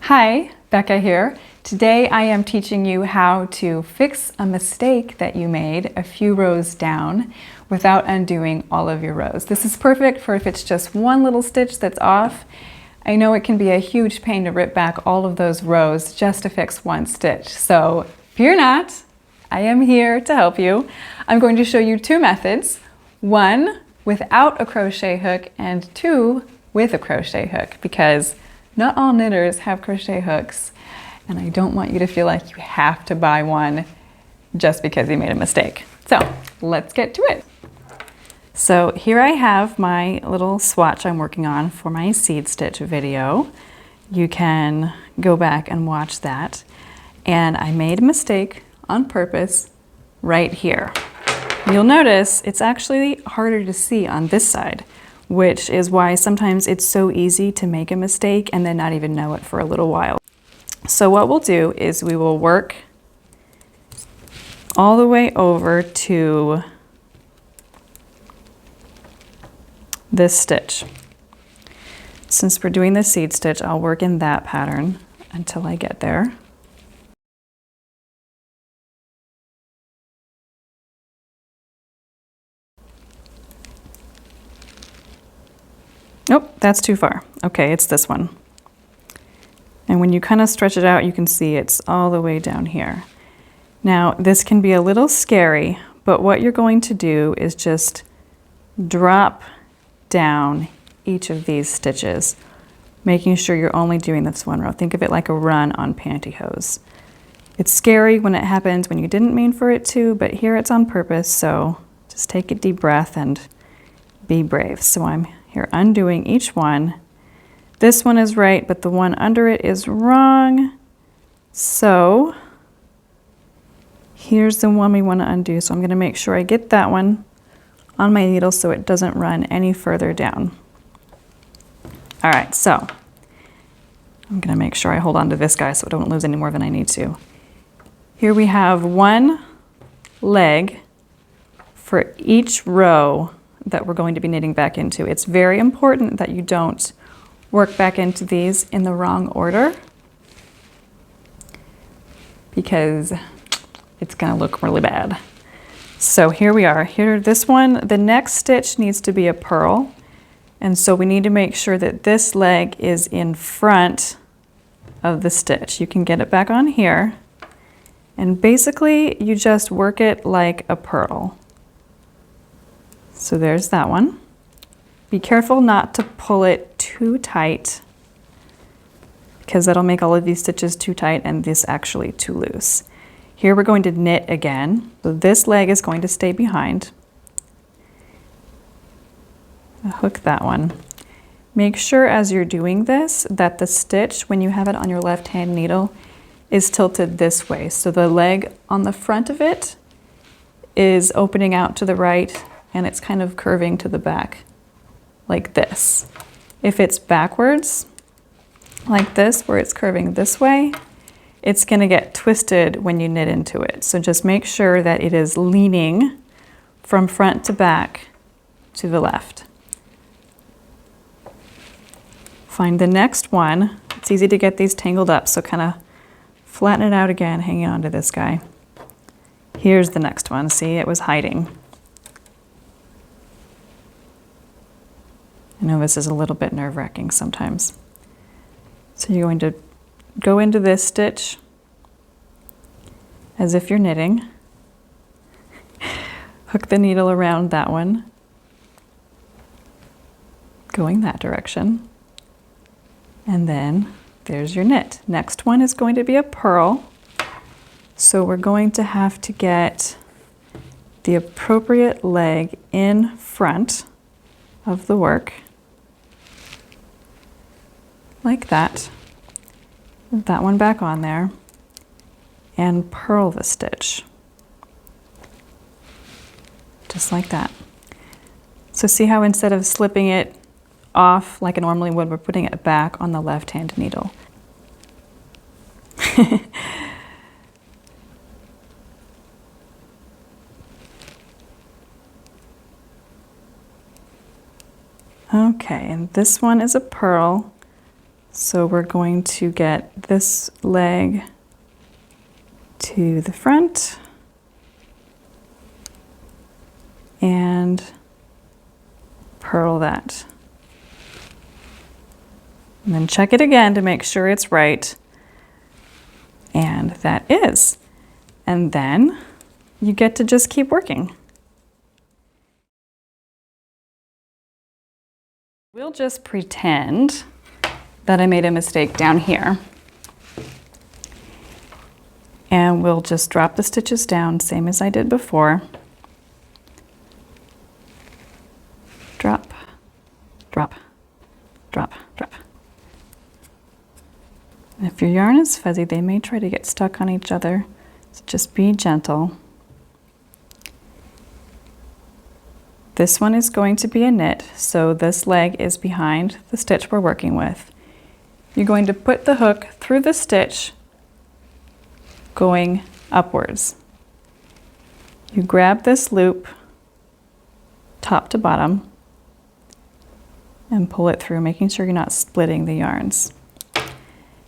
Hi, Becca here. Today I am teaching you how to fix a mistake that you made a few rows down without undoing all of your rows. This is perfect for if it's just one little stitch that's off. I know it can be a huge pain to rip back all of those rows just to fix one stitch. So fear not, I am here to help you. I'm going to show you two methods. One without a crochet hook and two with a crochet hook, because not all knitters have crochet hooks, and I don't want you to feel like you have to buy one just because you made a mistake. So let's get to it. So here I have my little swatch I'm working on for my seed stitch video. You can go back and watch that. And I made a mistake on purpose right here. You'll notice it's actually harder to see on this side, which is why sometimes it's so easy to make a mistake and then not even know it for a little while. So what we'll do is we will work all the way over to this stitch. Since we're doing the seed stitch, I'll work in that pattern until I get there. Nope, that's too far. Okay, it's this one. And when you kind of stretch it out, you can see it's all the way down here. Now, this can be a little scary, but what you're going to do is just drop down each of these stitches, making sure you're only doing this one row. Think of it like a run on pantyhose. It's scary when it happens when you didn't mean for it to, but here it's on purpose, so just take a deep breath and be brave. So I'm here undoing each one. This one is right, but the one under it is wrong. So here's the one we want to undo. So I'm going to make sure I get that one on my needle so it doesn't run any further down. All right, so I'm going to make sure I hold on to this guy so I don't lose any more than I need to. Here we have one leg for each row that we're going to be knitting back into. It's very important that you don't work back into these in the wrong order, because it's gonna look really bad. So here we are. Here, this one, the next stitch needs to be a purl. And so we need to make sure that this leg is in front of the stitch. You can get it back on here. And basically you just work it like a purl. So there's that one. Be careful not to pull it too tight, because that'll make all of these stitches too tight and this actually too loose. Here we're going to knit again. So this leg is going to stay behind. Hook that one. Make sure as you're doing this that the stitch, when you have it on your left hand needle, is tilted this way. So the leg on the front of it is opening out to the right and it's kind of curving to the back like this. If it's backwards like this, where it's curving this way, it's going to get twisted when you knit into it. So just make sure that it is leaning from front to back to the left. Find the next one. It's easy to get these tangled up, so kind of flatten it out again, hanging on to this guy. Here's the next one. See, it was hiding. I know this is a little bit nerve-wracking sometimes. So you're going to go into this stitch as if you're knitting. Hook the needle around that one, going that direction. And then there's your knit. Next one is going to be a purl. So we're going to have to get the appropriate leg in front of the work, like that. Put that one back on there and purl the stitch, just like that. So see how instead of slipping it off like I normally would, we're putting it back on the left-hand needle. Okay, and this one is a purl. So we're going to get this leg to the front and purl that. And then check it again to make sure it's right. And that is. And then you get to just keep working. We'll just pretend that I made a mistake down here. And we'll just drop the stitches down, same as I did before. Drop, drop, drop, drop. And if your yarn is fuzzy, they may try to get stuck on each other, so just be gentle. This one is going to be a knit, so this leg is behind the stitch we're working with. You're going to put the hook through the stitch going upwards. You grab this loop top to bottom and pull it through, making sure you're not splitting the yarns.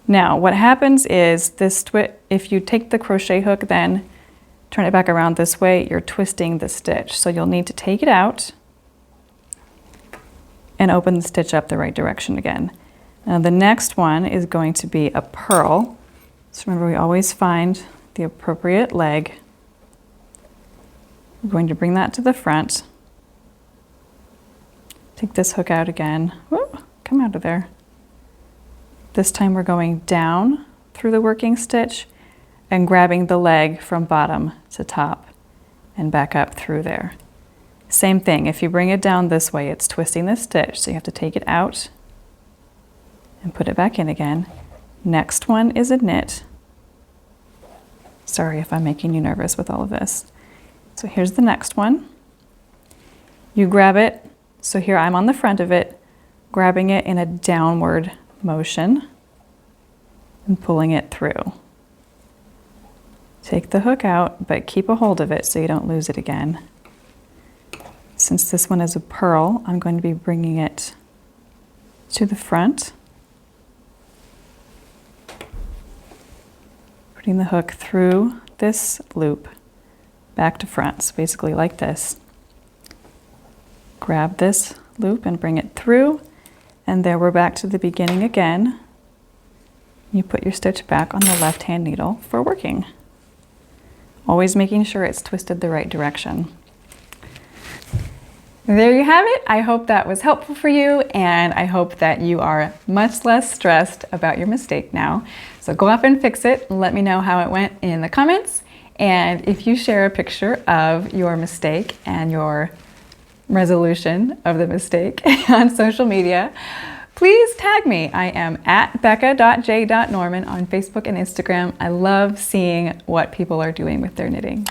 Now what happens is this if you take the crochet hook, then turn it back around this way, you're twisting the stitch. So you'll need to take it out and open the stitch up the right direction again. Now the next one is going to be a purl. So remember, we always find the appropriate leg. We're going to bring that to the front. Take this hook out again. Woo, come out of there. This time we're going down through the working stitch and grabbing the leg from bottom to top and back up through there. Same thing, if you bring it down this way, it's twisting the stitch, so you have to take it out and put it back in again. Next one is a knit. Sorry if I'm making you nervous with all of this. So here's the next one. You grab it, so here I'm on the front of it, grabbing it in a downward motion and pulling it through. Take the hook out, but keep a hold of it so you don't lose it again. Since this one is a purl, I'm going to be bringing it to the front, putting the hook through this loop back to front, so basically like this. Grab this loop and bring it through, and there we're back to the beginning again. You put your stitch back on the left-hand needle for working. Always making sure it's twisted the right direction. There you have it. I hope that was helpful for you, and I hope that you are much less stressed about your mistake now. So go off and fix it. Let me know how it went in the comments. And if you share a picture of your mistake and your resolution of the mistake on social media, please tag me. I am at becca.j.norman on Facebook and Instagram. I love seeing what people are doing with their knitting.